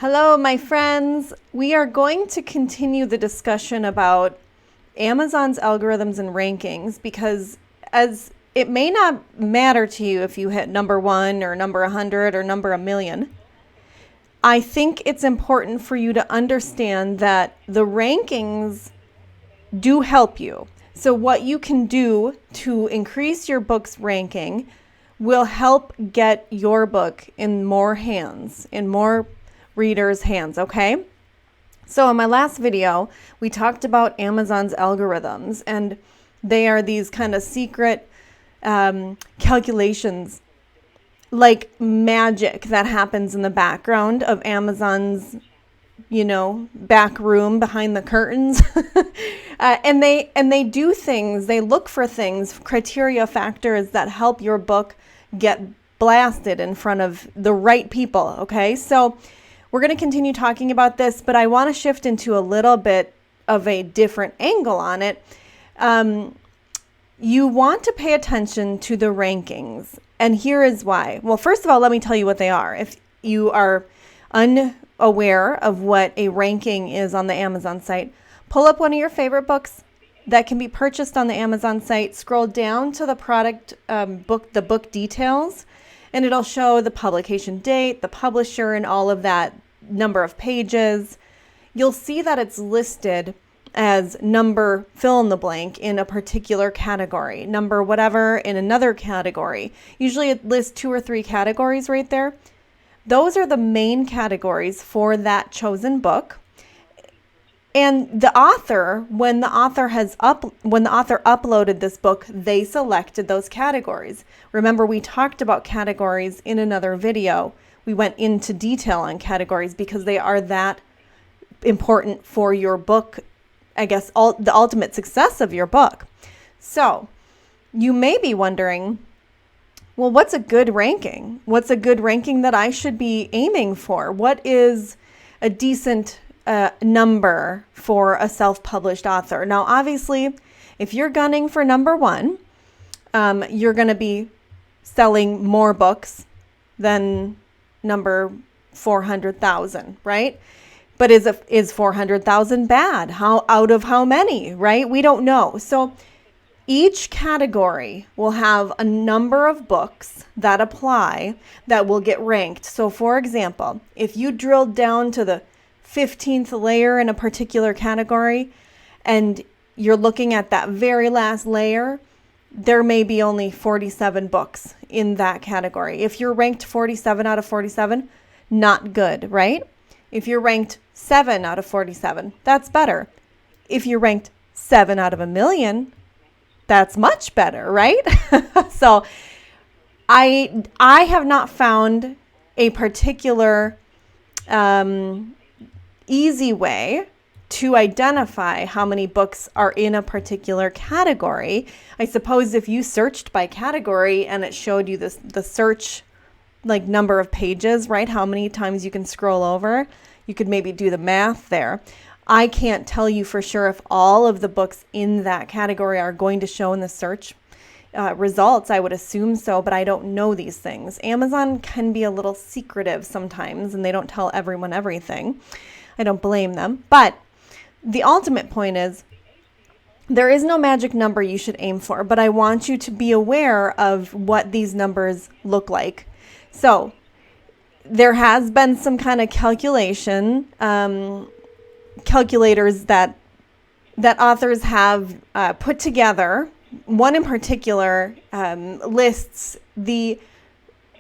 Hello, my friends. We are going to continue the discussion about Amazon's algorithms and rankings because as it may not matter to you if you hit number 1 or number 100 or number 1,000,000. I think it's important for you to understand that the rankings do help you. So what you can do to increase your book's ranking will help get your book in more hands, in more readers' hands, okay? So in my last video, we talked about Amazon's algorithms, and they are these kind of secret calculations, like magic that happens in the background of Amazon's, back room behind the curtains. And they do things, they look for things, criteria, factors that help your book get blasted in front of the right people, okay? So we're going to continue talking about this, but I want to shift into a little bit of a different angle on it. You want to pay attention to the rankings, and here is why. Well, first of all, let me tell you what they are. If you are unaware of what a ranking is on the Amazon site, pull up one of your favorite books that can be purchased on the Amazon site, scroll down to the product the book details, and it'll show the publication date, the publisher, and all of that, number of pages. You'll see that it's listed as number fill in the blank in a particular category, number whatever in another category. Usually it lists 2 or 3 categories right there. Those are the main categories for that chosen book. And the author, when the author uploaded this book, they selected those categories. Remember, we talked about categories in another video. We went into detail on categories because they are that important for your book, I guess, the ultimate success of your book. So you may be wondering, well, what's a good ranking? What's a good ranking that I should be aiming for? What is a decent number for a self-published author? Now, obviously, if you're gunning for number 1, you're going to be selling more books than number 400,000, right? But is 400,000 bad? How out of how many, right? We don't know. So each category will have a number of books that apply that will get ranked. So for example, if you drilled down to the 15th layer in a particular category and you're looking at that very last layer, there may be only 47 books in that category. If you're ranked 47 out of 47, not good, right? If you're ranked 7 out of 47, that's better. If you're ranked 7 out of 1,000,000, that's much better, right? So I have not found a particular easy way to identify how many books are in a particular category. I suppose if you searched by category and it showed you the search like number of pages, right? How many times you can scroll over, you could maybe do the math there. I can't tell you for sure if all of the books in that category are going to show in the search results. I would assume so, but I don't know these things. Amazon can be a little secretive sometimes, and they don't tell everyone everything. I don't blame them. But the ultimate point is there is no magic number you should aim for, but I want you to be aware of what these numbers look like. So there has been some kind of calculators that authors have put together. One in particular lists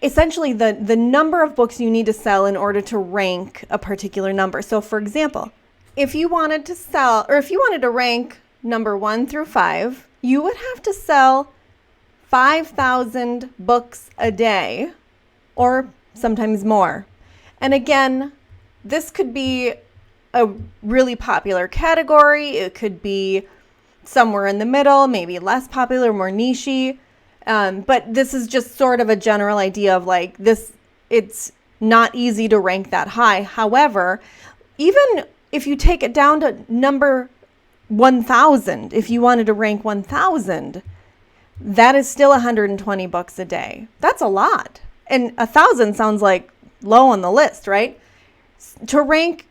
essentially the number of books you need to sell in order to rank a particular number. So for example, if you wanted to rank number 1 through 5, you would have to sell 5,000 books a day or sometimes more. And again, this could be a really popular category. It could be somewhere in the middle, maybe less popular, more niche-y. But this is just sort of a general idea of like this, it's not easy to rank that high. However, even if you take it down to number 1,000, if you wanted to rank 1,000, that is still 120 books a day. That's a lot. And 1,000 sounds like low on the list, right? To rank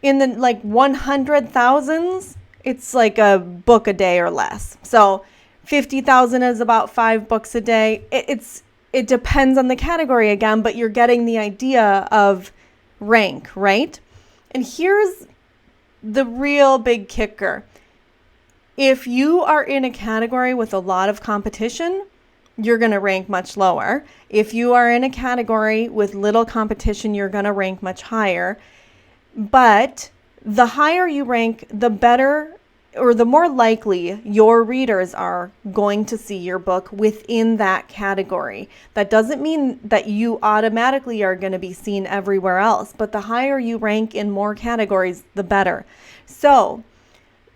in the like 100,000s, it's like a book a day or less. So 50,000 is about 5 books a day. It depends on the category again, but you're getting the idea of rank, right? And here's the real big kicker. If you are in a category with a lot of competition, you're going to rank much lower. If you are in a category with little competition, you're going to rank much higher. But the higher you rank, the better or the more likely your readers are going to see your book within that category. That doesn't mean that you automatically are going to be seen everywhere else, but the higher you rank in more categories, the better. So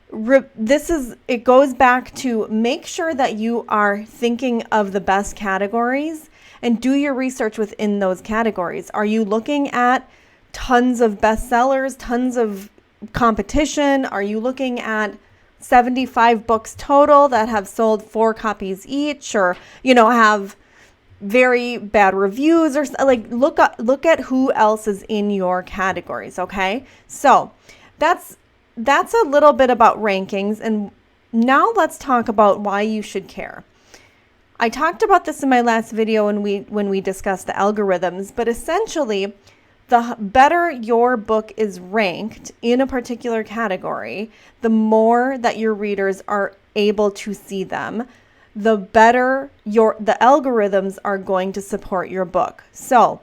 it goes back to make sure that you are thinking of the best categories and do your research within those categories. Are you looking at tons of bestsellers, tons of competition? Are you looking at 75 books total that have sold 4 copies each, or, have very bad reviews, or like look at who else is in your categories. Okay. So that's a little bit about rankings. And now let's talk about why you should care. I talked about this in my last video when we discussed the algorithms, but essentially the better your book is ranked in a particular category, the more that your readers are able to see them, the better the algorithms are going to support your book. So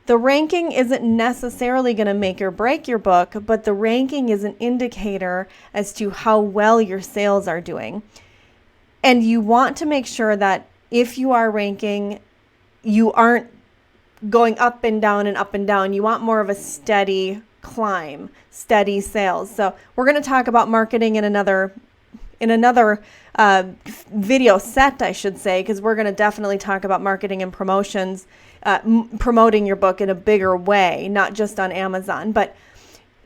the ranking isn't necessarily going to make or break your book, but the ranking is an indicator as to how well your sales are doing. And you want to make sure that if you are ranking, you aren't going up and down and up and down. You want more of a steady climb, steady sales. So we're going to talk about marketing in another video set, I should say, because we're going to definitely talk about marketing and promotions, promoting your book in a bigger way, not just on Amazon. But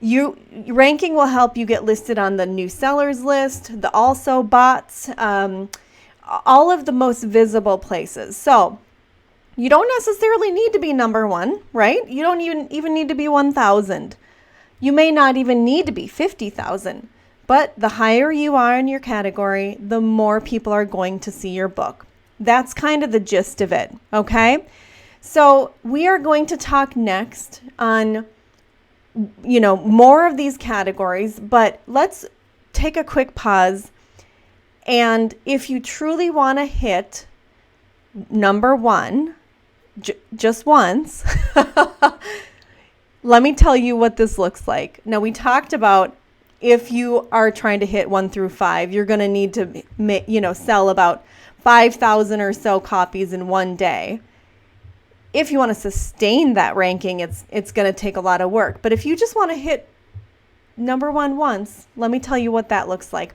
ranking will help you get listed on the new sellers list, the also bots, all of the most visible places. So you don't necessarily need to be number 1, right? You don't even need to be 1,000. You may not even need to be 50,000. But the higher you are in your category, the more people are going to see your book. That's kind of the gist of it, okay? So we are going to talk next on, more of these categories, but let's take a quick pause. And if you truly want to hit number 1, just once, let me tell you what this looks like. Now, we talked about if you are trying to hit 1 through 5, you're going to need to, sell about 5,000 or so copies in one day. If you want to sustain that ranking, it's going to take a lot of work. But if you just want to hit number 1 once, let me tell you what that looks like.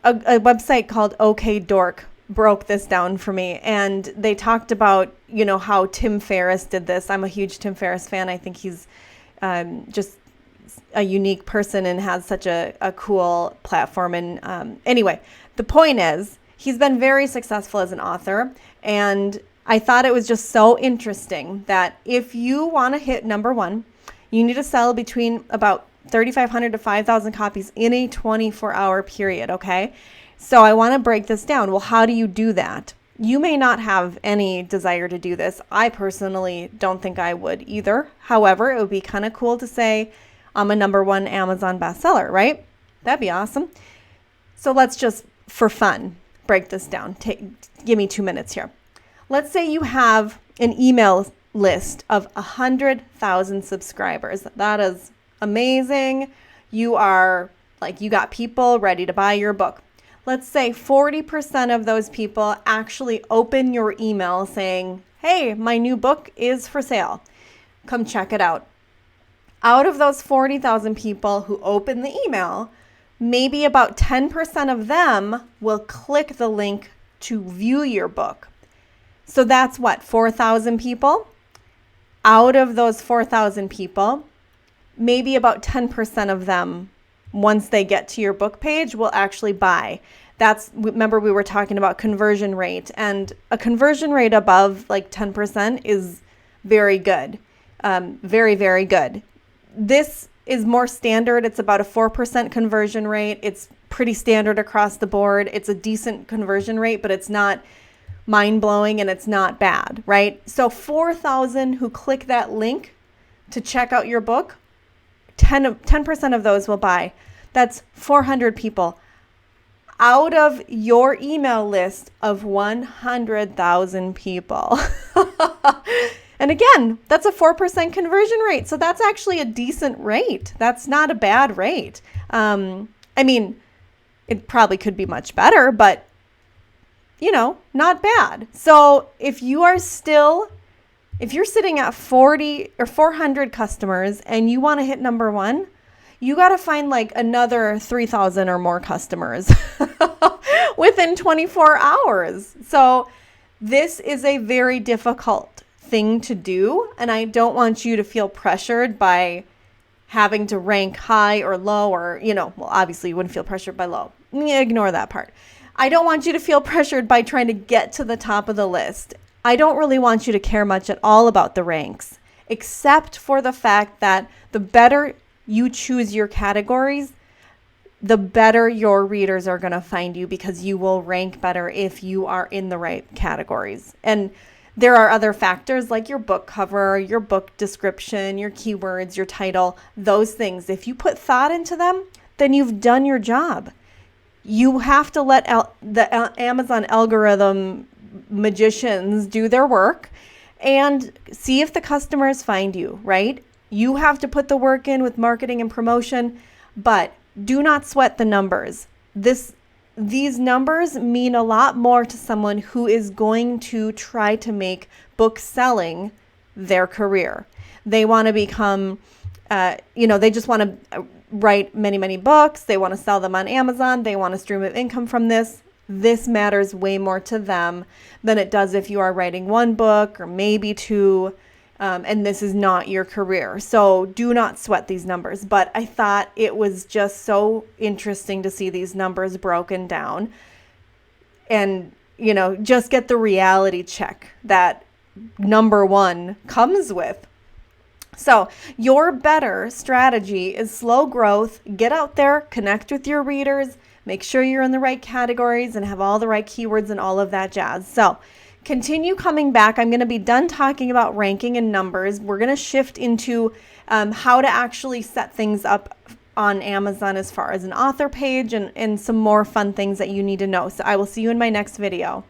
A website called OK Dork broke this down for me, and they talked about, how Tim Ferriss did this. I'm a huge Tim Ferriss fan. I think he's just a unique person and has such a cool platform. And anyway, the point is, he's been very successful as an author, and I thought it was just so interesting that if you want to hit number 1, you need to sell between about 3,500 to 5,000 copies in a 24-hour period, okay? So I want to break this down. Well, how do you do that? You may not have any desire to do this. I personally don't think I would either. However, it would be kind of cool to say I'm a number 1 Amazon bestseller, right? That'd be awesome. So let's just, for fun, break this down. Give me 2 minutes here. Let's say you have an email list of 100,000 subscribers. That is amazing. You got people ready to buy your book. Let's say 40% of those people actually open your email saying, hey, my new book is for sale. Come check it out. Out of those 40,000 people who open the email, maybe about 10% of them will click the link to view your book. So that's what, 4,000 people? Out of those 4,000 people, maybe about 10% of them, once they get to your book page, will actually buy. Remember we were talking about conversion rate, and a conversion rate above like 10% is very good. Very, very good. this is more standard. It's about a 4% conversion rate. It's pretty standard across the board. It's a decent conversion rate, but it's not mind-blowing and it's not bad, right? So 4,000 who click that link to check out your book, 10% of those will buy. That's 400 people out of your email list of 100,000 people. And again, that's a 4% conversion rate. So that's actually a decent rate. That's not a bad rate. I mean, it probably could be much better, but not bad. So if you're sitting at 40 or 400 customers and you want to hit number one, you got to find like another 3,000 or more customers within 24 hours. So this is a very difficult thing to do. And I don't want you to feel pressured by having to rank high or low or, well, obviously you wouldn't feel pressured by low. Ignore that part. I don't want you to feel pressured by trying to get to the top of the list. I don't really want you to care much at all about the ranks, except for the fact that the better you choose your categories, the better your readers are going to find you, because you will rank better if you are in the right categories. And there are other factors like your book cover, your book description, your keywords, your title, those things. If you put thought into them, then you've done your job. You have to let the Amazon algorithm magicians do their work and see if the customers find you, right? You have to put the work in with marketing and promotion, but do not sweat the numbers. These numbers mean a lot more to someone who is going to try to make book selling their career. They want to become, they just want to write many, many books. They want to sell them on Amazon. They want a stream of income from this. This matters way more to them than it does if you are writing one book or maybe two, and this is not your career. So do not sweat these numbers. But I thought it was just so interesting to see these numbers broken down and, just get the reality check that number one comes with. So your better strategy is slow growth. Get out there, connect with your readers, make sure you're in the right categories and have all the right keywords and all of that jazz. So continue coming back. I'm going to be done talking about ranking and numbers. We're going to shift into how to actually set things up on Amazon as far as an author page and some more fun things that you need to know. So I will see you in my next video.